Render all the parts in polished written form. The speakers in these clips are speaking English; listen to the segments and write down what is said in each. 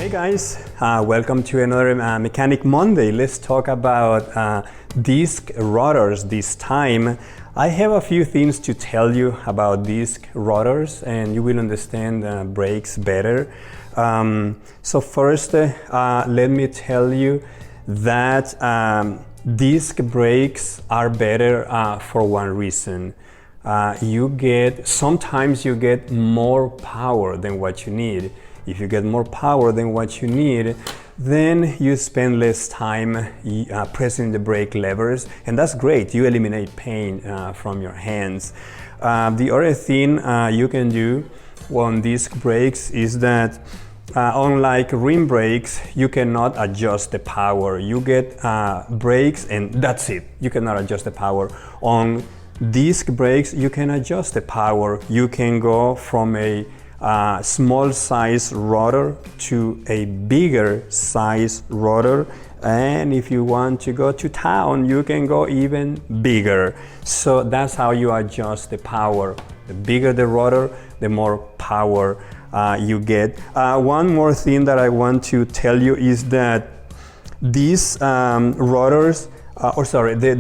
Hey guys, welcome to another Mechanic Monday. Let's talk about disc rotors this time. I have a few things to tell you about disc rotors and you will understand brakes better. So first, let me tell you that disc brakes are better for one reason. Sometimes you get more power than what you need. If you get more power than what you need, then you spend less time pressing the brake levers, and that's great. You eliminate pain from your hands. The other thing you can do on disc brakes is that unlike rim brakes, you cannot adjust the power. You get brakes and that's it. You cannot adjust the power. On disc brakes, you can adjust the power. You can go from a small size rotor to a bigger size rotor, and if you want to go to town, you can go even bigger. So that's how you adjust the power. The bigger the rotor, the more power you get. One more thing that I want to tell you is that these the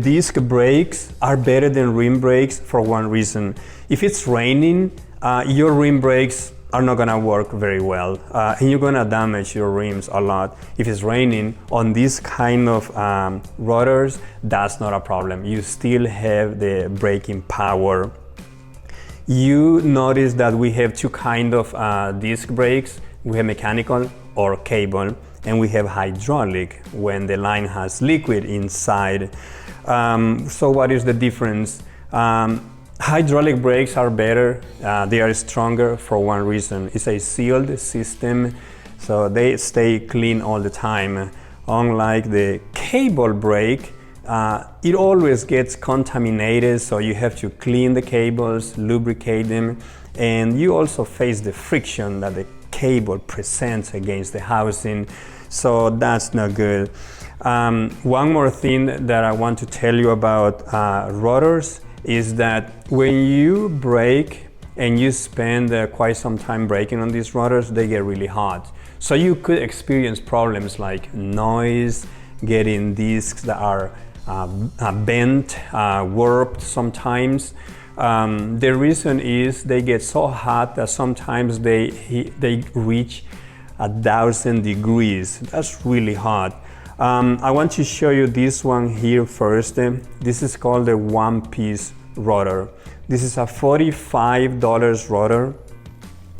disc brakes are better than rim brakes for one reason. If it's raining, your rim brakes are not gonna work very well, and you're gonna damage your rims a lot. If it's raining, on these kind of rotors, that's not a problem. You still have the braking power. You notice that we have two kind of disc brakes. We have mechanical or cable, and we have hydraulic when the line has liquid inside. So what is the difference? Hydraulic brakes are better. They are stronger for one reason. It's a sealed system, so they stay clean all the time. Unlike the cable brake, it always gets contaminated, so you have to clean the cables, lubricate them, and you also face the friction that the cable presents against the housing, so that's not good. One more thing that I want to tell you about rotors is that when you brake and you spend quite some time braking on these rotors, they get really hot. So you could experience problems like noise, getting discs that are bent, warped sometimes. The reason is they get so hot that sometimes they reach 1,000 degrees. That's really hot. I want to show you this one here first. This is called the one-piece rotor. This is a $45 rotor.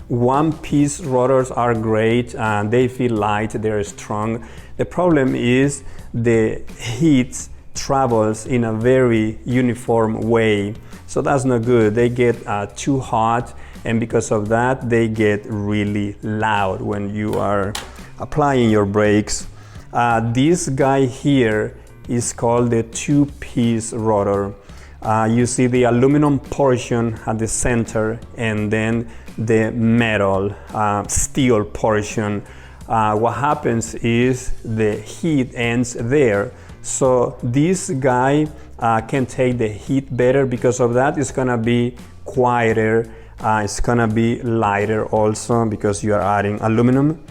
One-piece rotors are great. They feel light, they're strong. The problem is the heat travels in a very uniform way. So that's not good. They get too hot, and because of that, they get really loud when you are applying your brakes. This guy here is called the two-piece rotor. You see the aluminum portion at the center and then the metal, steel portion. What happens is the heat ends there. So this guy can take the heat better. Because of that, it's gonna be quieter. It's gonna be lighter also because you are adding aluminum.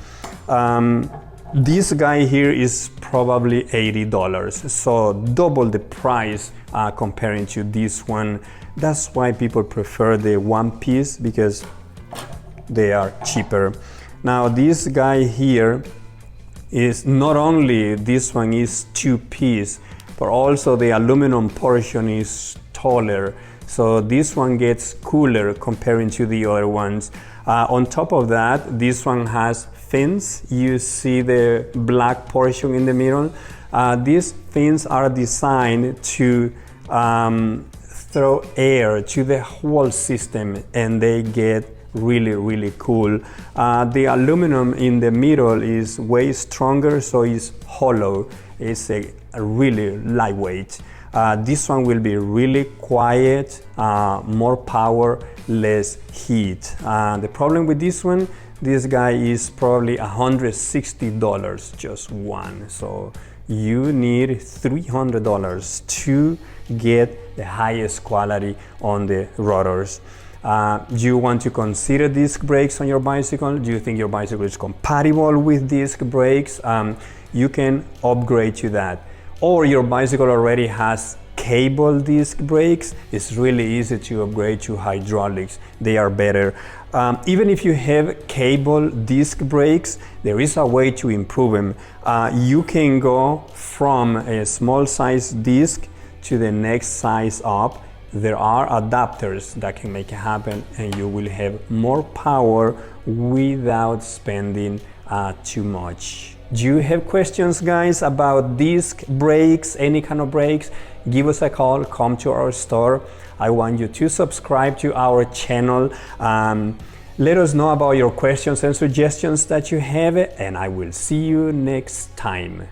This guy here is probably $80, so double the price comparing to this one. That's why people prefer the one piece, because they are cheaper. Now this guy here is not only this one is two-piece, but also the aluminum portion is taller. So this one gets cooler comparing to the other ones. On top of that, this one has fins. You see the black portion in the middle. These fins are designed to throw air to the whole system, and they get really cool. The aluminum in the middle is way stronger, so it's hollow. It's a really lightweight. This one will be really quiet, more power, less heat. The problem with this one, this guy is probably $160 just one. So you need $300 to get the highest quality on the rotors. Do you want to consider disc brakes on your bicycle? Do you think your bicycle is compatible with disc brakes? You can upgrade to that. Or your bicycle already has cable disc brakes. It's really easy to upgrade to hydraulics. They are better. Even if you have cable disc brakes, there is a way to improve them. You can go from a small size disc to the next size up. There are adapters that can make it happen, and you will have more power without spending too much. Do you have questions, guys, about disc brakes, any kind of brakes? Give us a call, come to our store. I want you to subscribe to our channel. Let us know about your questions and suggestions that you have, and I will see you next time.